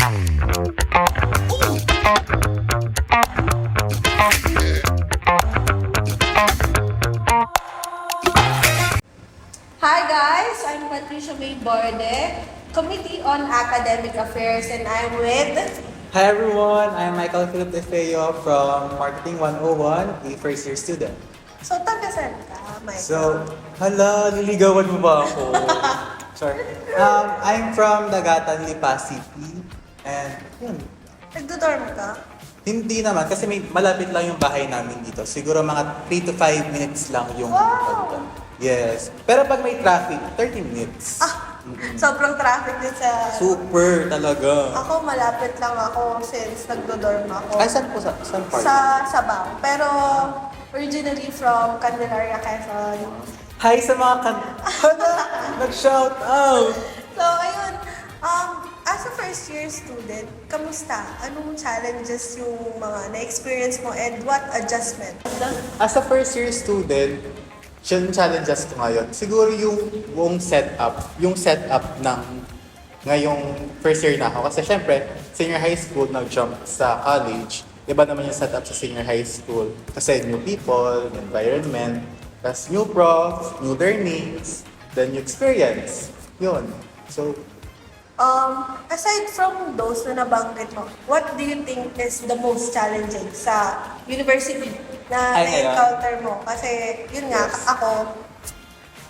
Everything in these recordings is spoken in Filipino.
Hi guys, I'm Patricia May Borde, Committee on Academic Affairs, and I'm with... Hi everyone, I'm Michael Philip Defeo from Marketing 101, a first year student. So, taga-saan ka, Michael? So, hala, niligawan mo ba ako? Sorry. I'm from Dagatan, Lipa City. And yun, Nagdodorm ka? hindi naman kasi may malapit lang yung bahay namin dito. Siguro mga 3 to 5 minutes lang yung... Wow! Yes. Pero pag may traffic, 30 minutes. Sobrang traffic din sa... Super talaga. Ako, malapit lang ako since nagdodorm ako. Ay, saan po? Saan part? Sa Sabang. Pero, originally from Candelaria, Quezon. Hi sa mga Hala! Nag-shout out! So, ayun. As a first year student, kamusta? Anong challenges yung mga na-experience mo and what adjustment? As a first year student, yung challenges ko ngayon, siguro yung buong setup ng ngayong first year na ako. Kasi syempre, senior high school, nag-jump sa college. Iba naman yung setup sa senior high school. Kasi new people, new environment, tas new prof, new learnings, then new experience. Yun. So, Aside from those na nabanggit mo, what do you think is the most challenging sa university na Ay, na-encounter mo? Kasi yun nga, Yes. ako,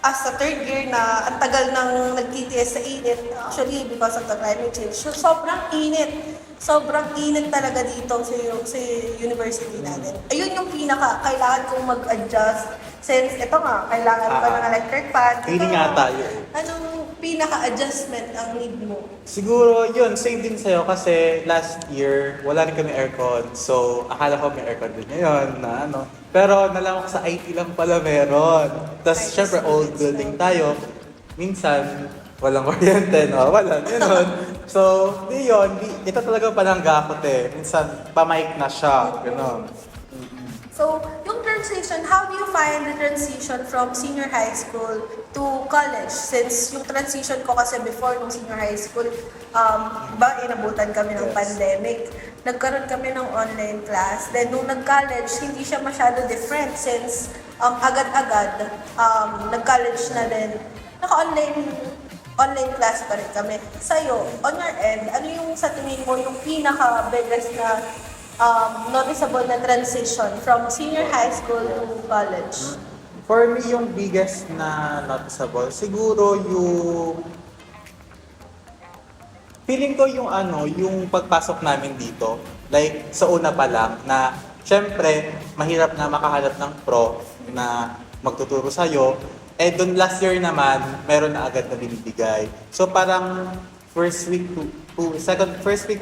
as a third year na ang tagal nang nagtitiis sa init, actually because of the climate change, so sobrang init. Sobrang init talaga dito sa university natin. Ayun yung kailangan kong mag-adjust since ito nga, kailangan ko ng electric fan. hindi nga tayo. Anong pinaka-adjustment ang need mo? Siguro yun, same din sa'yo kasi last year, wala rin kami aircon. So, akala ko may aircon din ngayon na ano. Pero nalaman ko sa IT lang pala meron. Tapos, syempre, old building tayo. Minsan, walang kuryente, no? Wala, yun. So, ito talaga panangga ko, te. Minsan, pamic na siya, gano'n. So, yung transition, how do you find the transition from senior high school to college? Since yung transition ko kasi before nung senior high school, inabutan kami ng Yes. pandemic. Nagkaroon kami ng online class. Then, nung nag-college, hindi siya masyado different since agad-agad, nag-college na din. Online class pa rin kami. Sa'yo, on your end, ano yung sa tingin mo yung pinaka-biggest na noticeable na transition from senior high school to college? For me, yung biggest na noticeable, siguro yung... Feeling ko yung pagpasok namin dito, like sa una pa lang, na syempre, mahirap na makahanap ng prof na magtuturo sa'yo. Eh, doon last year naman, meron na agad na binibigay. So parang first week,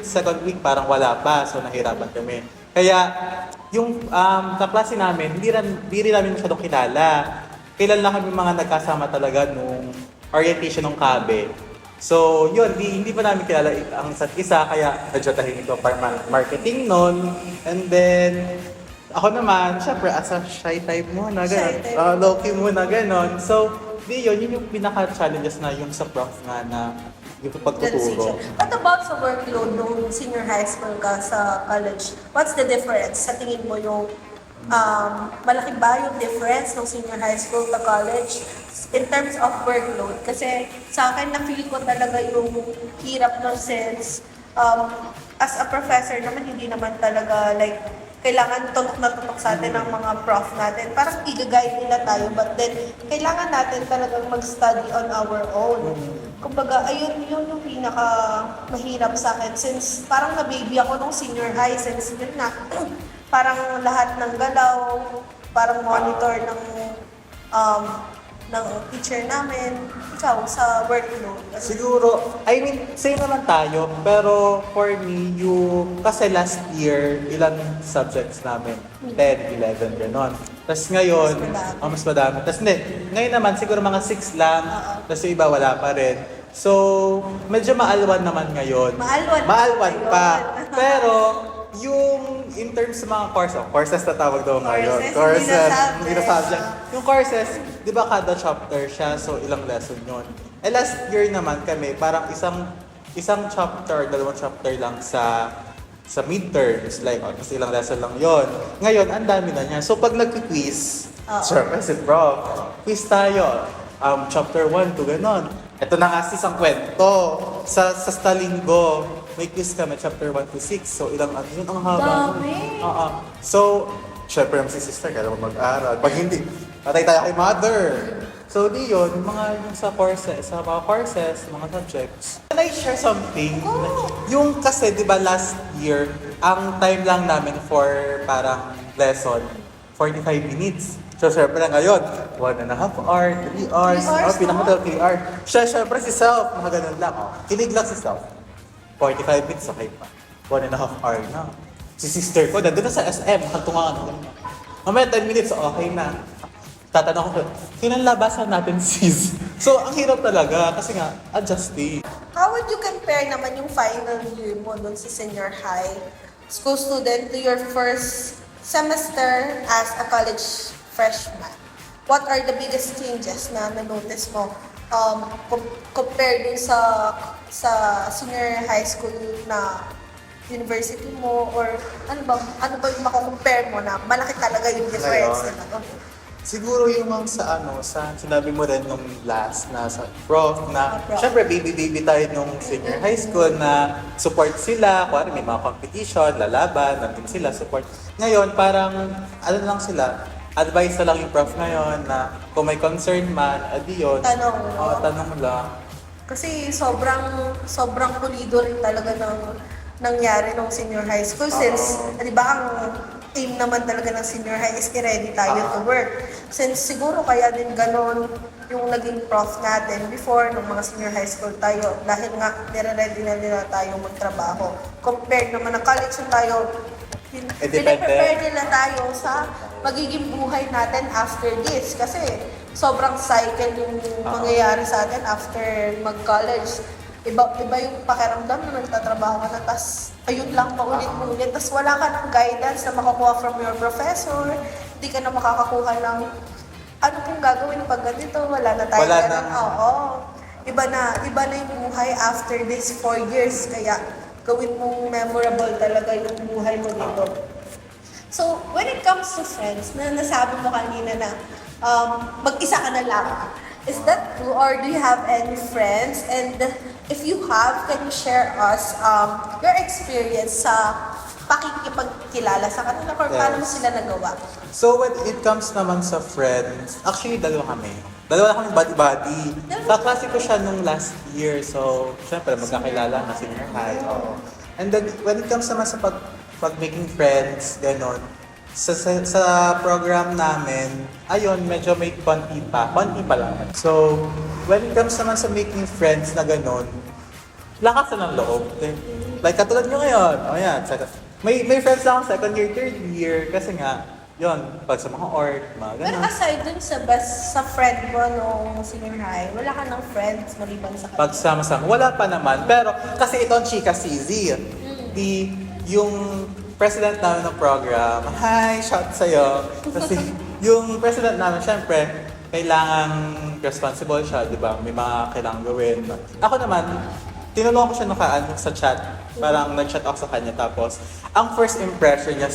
second week, parang wala pa. So nahirapan kami. Kaya, yung kaklase namin, hindi rin namin masyadong kilala. Kailan lang kami mga nagkasama talaga nung orientation ng KABE. So, yun, hindi pa namin kilala ang isa't isa, kaya nadyatahin ito para marketing nun. And then, ako naman, syempre, as a shy type muna, gano'n. Low-key muna, gano'n. So, yun yung pinaka-challenges na yung sa prof nga na yung pagtuturo. What about sa workload nung senior high school ka sa college? What's the difference? Sa tingin mo yung malaki ba yung difference ng senior high school to college in terms of workload? Kasi sa akin, na-feel ko talaga yung hirap ng sense. As a professor naman, hindi naman talaga like kailangan tutok na tutok sa atin ng mga prof natin. Parang i-guide nila tayo, but then kailangan natin talagang mag-study on our own. Kumbaga, ayun yung pinaka-mahirap sa akin since parang na-baby ako nung senior high since yun nga, parang lahat ng galaw, parang monitor ng teacher namin. Ikaw, sa workload. Siguro, same naman tayo, pero for me, kasi last year, ilang subjects namin? 10, 11, gano'n. Tapos ngayon, mas madami. Tapos ngayon naman, siguro mga 6 lang, tapos yung iba wala pa rin. So, medyo maalwan naman ngayon. Maalwan pa. Pero, yung in terms sa mga courses na tawag daw ngayon. Hindi na subject. Yung courses, di ba kada chapter siya, so ilang lesson yun. Eh last year naman kami, parang isang isang chapter, dalawang chapter lang sa midterms, like, kasi ilang lesson lang yon. Ngayon, ang dami na niya. So, pag nag-quiz, syempre si Prof, quiz tayo. Chapter 1 to ganon. Ito na nga isang kwento. Sa Stalinggo, may quiz kami, chapter 1 to 6. So, ilang ano yun, ang haba. Dami. So, syempre yung si sister, kailangan mag-aral. Pag hindi, patay tayo kay mother. So, di yun, yung sa mga courses, mga subjects. Can I share something? Yung kasi, di ba, last year, ang time lang namin for parang lesson, 45 minutes. So, syempre ngayon, 1.5 hour, 3 hours, 3 hours, pinakatal 3 hours. Syempre si Self, mga ganun lang. Kilig lang si Self. 45 minutes, okay pa. 1.5 hour na. Si sister ko, nandun na sa SM, hatungan. Mamaya 10 minutes, okay na. Tatanong ko, kailan labasan natin, sis? So, ang hirap talaga kasi nga, adjusting. How would you compare naman yung final year mo dun sa senior high school student to your first semester as a college freshman? What are the biggest changes na na-notice mo compared dun sa senior high school na university mo, or ano ba yung mako-compare mo na malaki talaga yung difference? Siguro yung sa sinabi mo rin nung last na sa prof na syempre baby tayo nung senior high school na support sila, kung may mga competition, lalaban, nandun sila, support. Ngayon parang lang sila, advice na lang yung prof ngayon na kung may concern man, adi yun. Tanong lang. Kasi sobrang pulido rin talaga nangyari nung senior high school since, di ba, ang aim naman talaga ng senior high is i-ready tayo to work. Since siguro kaya din ganon yung naging prof natin before nung mga senior high school tayo, dahil nga nire-ready na nila tayo magtrabaho. Compared naman ng college na tayo, pinaprepare nila tayo sa magiging buhay natin after this. Kasi sobrang cycle yung mangyayari sa atin after mag-college. Iba yung pakiramdam na nagtatrabaho ka na, tas ayun lang paulit-ulit, tas wala ka ng guidance na makukuha from your professor, hindi ka na makakakuha ng ano pong gagawin pag ganito, wala na tayo. Oo. Iba na yung buhay after this 4 years, kaya gawin mong memorable talaga yung buhay mo dito. So, when it comes to friends, na nasabi mo kanina na mag-isa ka na lang, is that true, or do you have any friends? And if you have, can you share us your experience sa pakikipagkilala sa kanila, or paano mo sila nagawa? So when it comes naman sa friends, actually dalawa kami. Dalawa kami buddy-buddy. Kaklase ko siya nung last year, so syempre magkakilala na senior high. And then when it comes naman sa pag-making friends, ganon, sa program namin, ayun, medyo may konti pa lang. So, when it comes naman sa making friends na gano'n, lakas na ng loob. Like, katulad nyo ngayon, may friends lang ako second year, third year, kasi nga, yun, pag sa mga mga gano'n. Pero aside dun sa friend mo nung senior high, wala ka ng friends maliban sa kanila? Pag sama-sama, wala pa naman. Pero, kasi ito ang chika CZ. Yung president namin ng program, hi, shout sa'yo. Kasi yung president namin, syempre, kailangan responsible siya, di ba? May mga kailangan gawin. Ako naman, tinulungan ko siya sa chat. Parang nag-chat ako sa kanya. Tapos, ang first impression niya,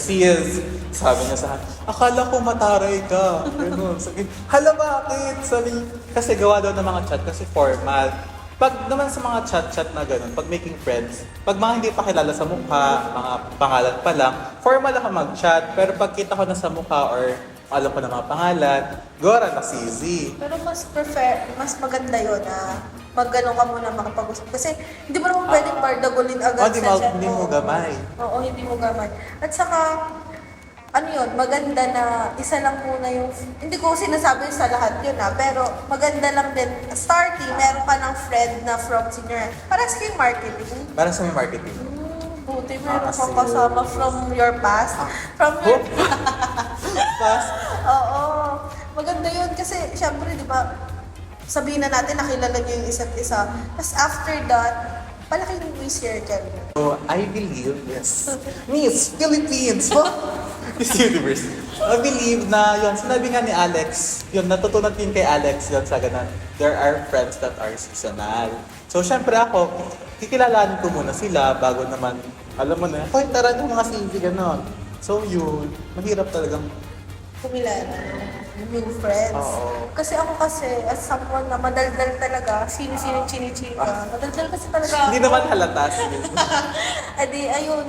sabi niya sa akin, akala ko mataray ka. Ganun. Sabi, hala bakit? Sabi, kasi gawa daw ng mga chat kasi formal. Pag naman sa mga chat-chat na gano'n, pag making friends, pag mga hindi pa kilala sa mukha, mga pangalan pa lang, formal ako mag-chat. Pero pag kita ko na sa mukha or alam ko na mga pangalan, gora na CZ. Pero mas maganda yun na mag-gano'n ka muna makapag-usap. Kasi hindi mo naman pwedeng bardagulin agad sa chat mo. Hindi mo gamay. Oo, hindi mo gamay. At saka, maganda na isa lang muna yung, hindi ko sinasabi sa lahat yun pero maganda lang din, starting, meron ka ng friend na from senior, para sa yung marketing. Para sa may marketing. Buti meron kang kasama from your past. From your past? Oo. Maganda yun kasi, syempre, di ba, sabihin na natin, nakilala niyo yung isa't isa. Tapos after that, palaki yung circle. So, I believe, yes. Miss Philippines! Miss Universe. I believe na yun, sinabi nga ni Alex, yun, natutunan din kay Alex yun sa ganun. There are friends that are seasonal. So, syempre ako, kikilalanin ko muna sila bago naman, alam mo na, hoy, tara ng mga sisi, gano'n. So yun, mahirap talagang, Kumilala ng new friends. Oo. Kasi ako as someone na madaldal talaga, sino-sino chinichika. Madaldal kasi talaga hindi ako. naman halata sis. Edi, ayun.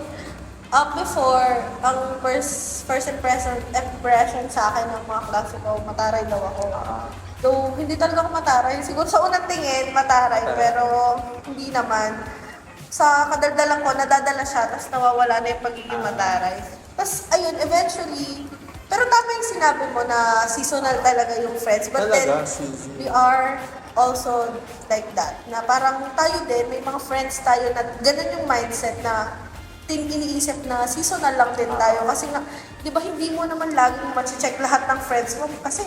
Before, ang first impression sa akin ng mga klase ko, mataray daw ako. Though, hindi talaga ako mataray. Siguro sa unang tingin, mataray. Pero, hindi naman. Sa kadaldalan ko, nadadala siya, tapos nawawala na yung pagiging mataray. Tapos, ayun, eventually, pero tama yung sinabi mo na seasonal talaga yung friends. But Talaga, then, sisi. we are also like that. Na parang tayo din, may mga friends tayo na ganun yung mindset na iniisip na seasonal lang din tayo. Kasi nga, di ba hindi mo naman laging check lahat ng friends mo. Kasi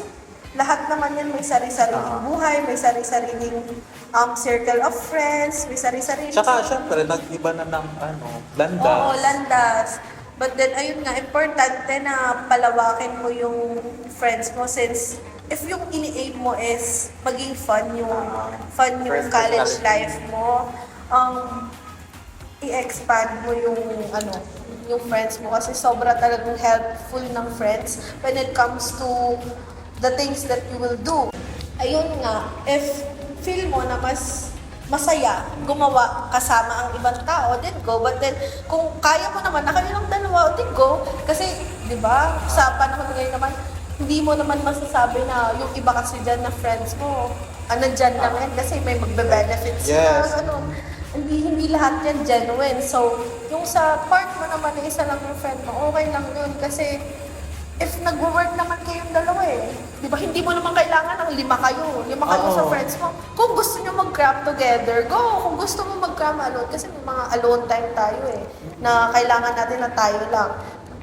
lahat naman yan may sari-sariling buhay, may sari-sariling circle of friends, may sari-sariling... Tsaka, syempre, nag-iba na ng, landas. Oo, landas. But then, ayun nga, importante na palawakin mo yung friends mo since if yung ini-aim mo is maging fun yung First college personality. life mo, i-expand mo yung friends mo kasi sobra talagang helpful ng friends when it comes to the things that you will do. Ayun nga, if feel mo na mas masaya gumawa kasama ang ibang tao, then go. But then, kung kaya mo naman na kayo lang dalawa, then go. Kasi, di ba, sa panahon ngayon naman, hindi mo naman masasabi na yung iba kasi dyan na friends mo, nandyan lang yan kasi may magbe-benefits Yes. na, hindi lahat yan genuine. So, yung sa part mo naman na isa lang yung friend mo, okay lang yun. Kasi, if nag-work naman kayong dalawa di ba, hindi mo naman kailangan ng lima kayo sa Oo. friends mo. Kung gusto nyo mag-cram together, go! Kung gusto mo mag-cram alone, kasi may mga alone time tayo na kailangan natin na tayo lang.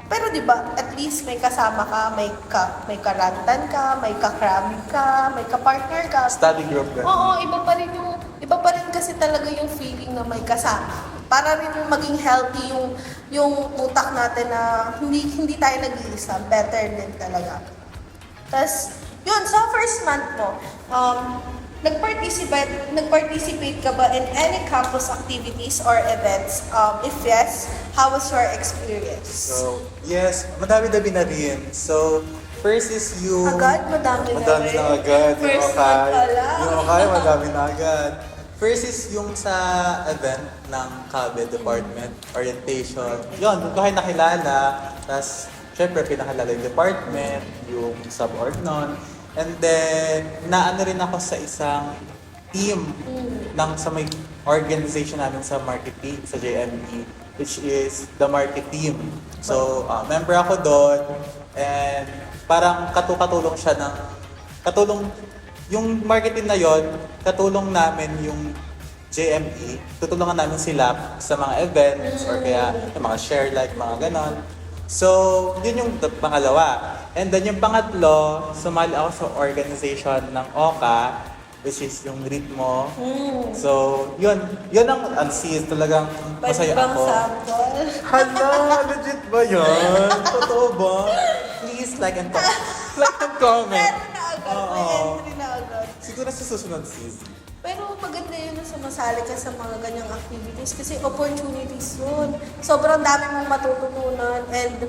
Pero di ba, at least may kasama ka, may karantan ka, may ka-cram ka, may ka-partner ka. Study group ka. Oo, iba pa rin kasi talaga yung feeling na may kasama. Para rin maging healthy yung utak natin na hindi tayo nag-iisa, better din talaga. Tapos, yun, sa first month mo, nag-participate ka ba in any campus activities or events? If yes, how was your experience? So, yes, madami-dami na rin. So, first is yung... Agad? Madami na Madami rin. na agad. First month pa lang. Yung okay, madami na agad. First is yung sa event ng CABE Department, orientation. Yun, doon ko kayo nakilala. Tapos, syempre, pinakilala yung department, yung sub-org nun. And then, naano rin ako sa isang team sa may organization namin sa marketing, sa JME, which is the market team. So, member ako doon. And parang katulong siya yung marketing na yon, katulong namin yung JME, tutulungan namin sila sa mga events or kaya yung mga share like, mga ganon. So, yun yung pangalawa. And then yung pangatlo, sumali ako sa organization ng OCA, which is yung ritmo. So, yun ang sis, talagang masaya Pwede bang ako. sample? Hala, legit ba yun? Totoo ba? Please like and comment. Meron na agad, may Oo. entry na agad. Siguro sa susunod sis. Pero maganda yun na sumasali ka sa mga ganyang activities kasi opportunities yun. Sobrang dami mong matututunan and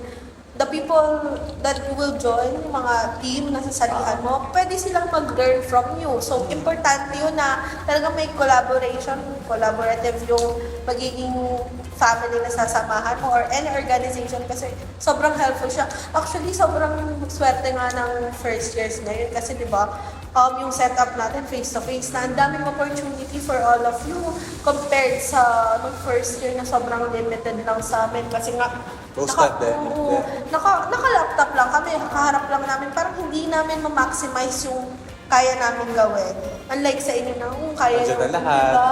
the people that will join, yung mga team na sasalihan mo, pwede silang mag-learn from you. So, importante yun na talagang may collaborative yung magiging family na sasamahan mo or any organization kasi sobrang helpful siya. Actually, sobrang swerte nga ng first years ngayon kasi di ba, yung setup natin face-to-face na ang daming opportunity for all of you compared sa nung first year na sobrang limited lang sa amin kasi nga naka-laptop lang kami, nakaharap lang namin, parang hindi namin ma-maximize yung kaya namin gawin. Unlike sa inyo na, kaya Nandiyan nyo, na lahat. diba?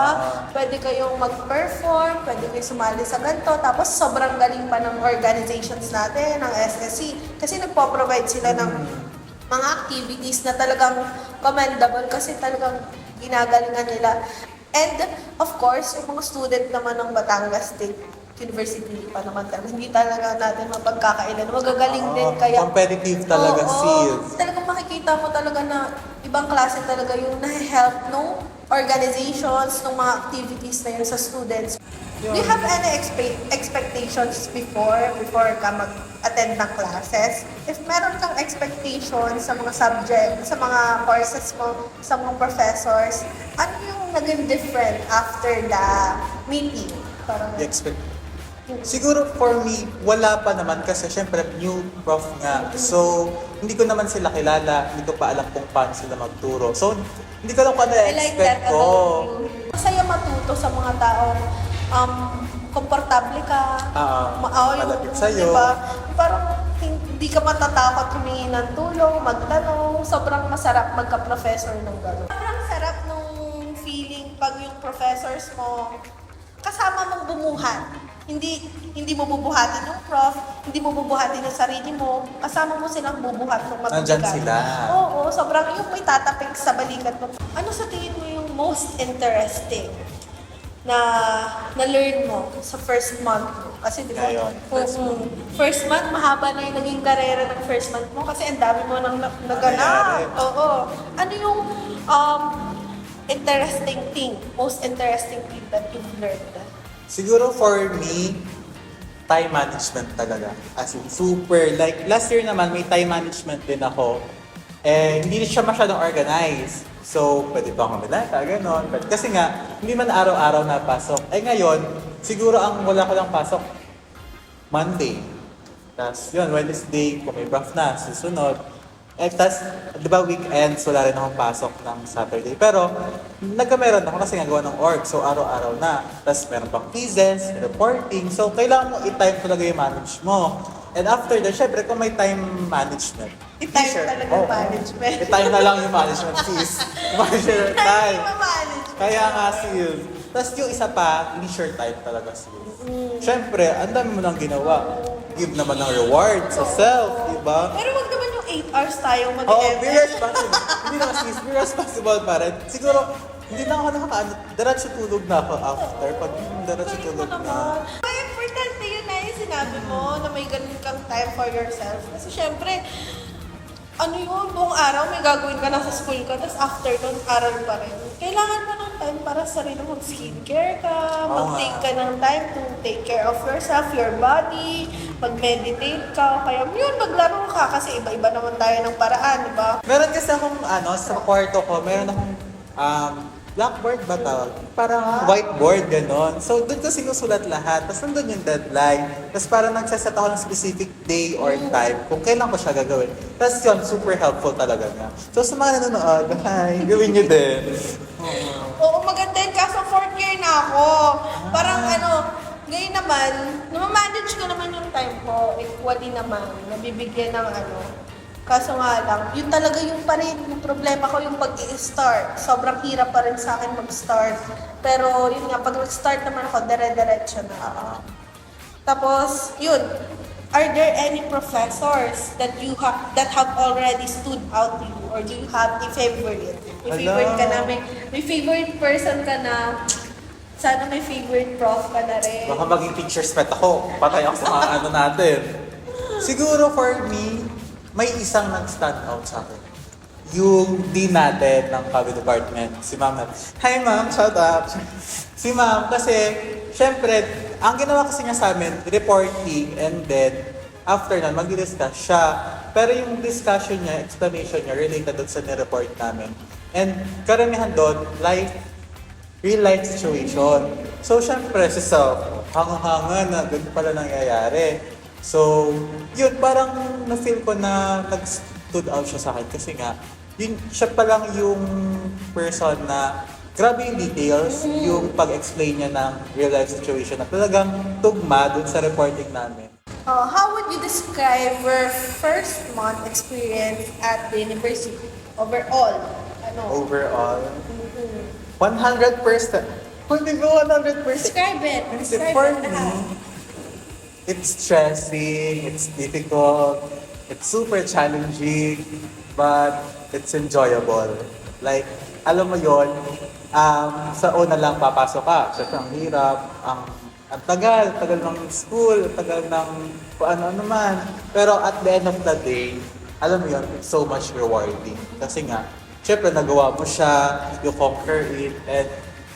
Pwede kayong mag-perform, pwede kayo sumali sa ganito, tapos sobrang galing pa ng organizations natin, ng SSC, kasi nagpo-provide sila ng mga activities na talagang commendable kasi talagang ginagalingan nila. And of course, yung mga student naman ng Batangas State University pa naman talaga, hindi talaga natin mapagkakailan. Magagaling din kaya... Competitive talaga Oo, sis. talagang makikita mo talaga na ibang klase talaga yung na-help no organizations, ng mga activities na yun sa students. Do you have any expectations before ka mag-attend ng classes? If meron kang expectations sa mga subject, sa mga courses mo, sa mga professors, ano yung naging different after the meeting? Parang, I-expect. Siguro for me, wala pa naman kasi syempre new prof nga. So, hindi ko naman sila kilala, hindi ko pa alam kung paano sila magturo. So, hindi ko alam kung ano I like that expect ko. about you. Masaya matuto sa mga taong komportable ka, malapit sa'yo. Diba? Parang hindi ka matatakot humingi ng tulong, magtanong. Sobrang masarap magka-professor ng gano'n. Sobrang sarap nung feeling pag yung professors mo kasama mong bumuhat. Hindi mo bubuhatin yung prof, hindi mo bubuhatin yung sarili mo, kasama mo silang bubuhat ng matutugan. Nandyan sila. Oo, sobrang yung may tatapik sa balikat mo. Ano sa tingin mo yung most interesting na-learn mo sa first month mo? Kasi di ba, Ngayon, first month, mahaba na yung naging karera ng first month mo kasi ang dami mo nang naganap. Nangyari. Oo. Ano yung most interesting thing that you've learned? Siguro for me, time management talaga. As in, super. Like, last year naman, may time management din ako. Eh, hindi siya masyadong organized. So, pwede pa akong milata, gano'n. But, kasi nga, hindi man araw-araw na pasok. Eh, ngayon, siguro ang wala ko lang pasok, Monday. Tapos, yun, Wednesday, kung may prof na, susunod. Eh, tas, di ba weekends, wala rin akong pasok ng Saturday. Pero, nagkameron ako kasi nagawa ng org. So, araw-araw na. Tapos, meron pang quizzes, reporting. So, kailangan mo i-time talaga yung manage mo. And after that, syempre, kung may time management, I-time talaga yung management. I-time na lang yung management, sis. Manage your time. Hindi ma-manage. Kaya nga, sis. Tapos yung isa pa, leisure time talaga, sis. Syempre, ang dami mo nang ginawa. Give naman ng reward sa self, di ba? Pero wag naman yung 8 hours tayo Oo, mag-MS. be responsible. Hindi na sis, be responsible pa rin. Siguro, hindi na ako nakakaano. Diretso tulog na ako after. Pag diretso tulog na. Ay, importante yun na yung sinabi mo na may ganun kang time for yourself. Kasi syempre, ano yun, buong araw may gagawin ka na sa school ka, tapos after nun, aral pa rin. Kailangan mo ng time para sa sarili mo. Mag-skincare ka, Oo mag-take nga. ka ng time to take care of yourself, your body, mag-meditate ka, kaya yun, maglaro ka kasi iba-iba naman tayo ng paraan, di ba? Meron kasi akong, sa kwarto ko, meron akong, blackboard ba tawag? Parang whiteboard, gano'n. So, doon ko sinusulat lahat. Tapos, nandun yung deadline. Tapos, parang nagsaset ako ng specific day or time kung kailan ko siya gagawin. Tapos, yun, super helpful talaga nga. So, sa mga nanonood, hi, gawin nyo din. Oo, maganda yun. Kaso 4th year na ako. Parang ngayon naman, namamanage ko naman yung time ko. Equally naman. Nabibigyan ng Kaso nga lang, yun talaga yung pa rin, yung problema ko yung pag-i-start. Sobrang hirap pa rin sa akin mag-start. Pero yun nga, pag nag-start naman ako, dire-diretso na. Tapos, yun, are there any professors that have already stood out to you? Or do you have a favorite? May favorite ka na, may favorite person ka na, sana may favorite prof ka na rin. Baka maging teacher's pet ako. Patay ako sa mga natin. Siguro for me, may isang nag-stand out sa akin. Yung dean natin ng Public Department, si Ma'am. Hi Ma'am, shout out. Si Ma'am, kasi, syempre, ang ginawa kasi niya sa amin, reporting, and then, after nun, mag-discuss siya. Pero yung discussion niya, explanation niya, related doon sa nireport namin. And karamihan doon, real life situation. So, syempre, si Self, hanga-hanga na, ganito pala nangyayari. So, yun, parang na-feel ko na nag-stood out siya sa akin kasi nga, yun, siya pa lang yung person na grabe yung details, yung pag-explain niya ng real-life situation na talagang tugma dun sa reporting namin. How would you describe your first month experience at the university? Overall, Overall, 100%. Hindi ba 100%? Describe it. Describe For it. me, it's stressing, it's difficult, it's super challenging, but it's enjoyable. Like, alam mo yon, sa una lang papasok ka, syempre ang hirap, ang tagal ng school, ang tagal ng ano man. Pero at the end of the day, alam mo yon, it's so much rewarding. Kasi nga, syempre nagawa mo siya, you conquer it, and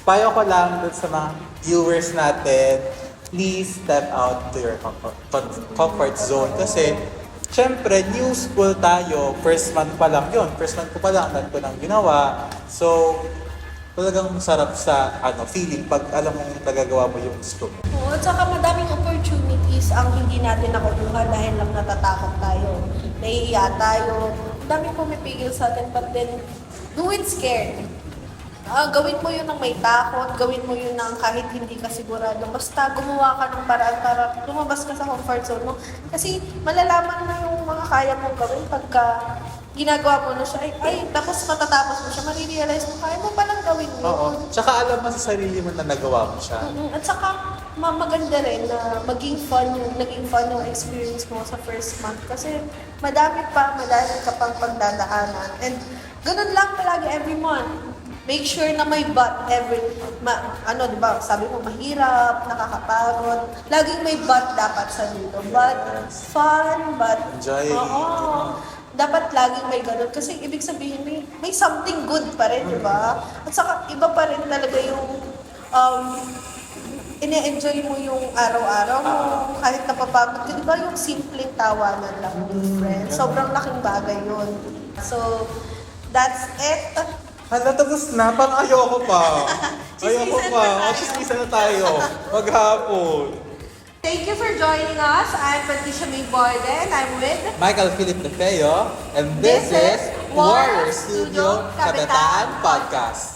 payo ko lang dun sa mga viewers natin, please step out to your comfort zone. Kasi, syempre, new school tayo, first month pa lang yun. First month ko pa lang, ko nang ginawa. So, talagang masarap sa feeling pag alam mong nagagawa mo yung school. Oo, at saka madaming opportunities ang hindi natin nakukuha dahil lang natatakot tayo. Nahihiya tayo. Daming pumipigil sa atin, but then, do it scared. Gawin mo yun ng may takot, gawin mo yun ng kahit hindi ka sigurado. Basta gumawa ka ng paraan para lumabas ka sa comfort zone mo. Kasi malalaman mo yung mga kaya mong gawin pagka ginagawa mo na siya. Tapos matatapos mo siya, marirealize mo, kaya mo palang gawin yun. Oo. Tsaka alam mo sa sarili mo na nagawa mo siya. At saka, maganda rin na naging fun yung experience mo sa first month. Kasi madami ka pang pagdadaanan. And ganun lang palagi every month. Make sure na may but di ba, sabi mo mahirap, nakakapagod. Laging may but dapat sa dito. But fun, but Enjoy. oo. Dapat laging may ganun. Kasi ibig sabihin, may something good pa rin, di ba? At saka iba pa rin talaga yung ine-enjoy mo yung araw-araw mo, kahit napapagod ka, di ba yung simpleng tawanan lang with friends. Sobrang laking bagay yun. So, that's it. Hala, tapos na. Parang ayoko pa. Ayoko Chismisan pa. na tayo. Chismisan na tayo. Maghapon. Thank you for joining us. I'm Patricia May Borden. I'm with Michael Philip De Feo, and this is Warrior Studio Kabataan Podcast.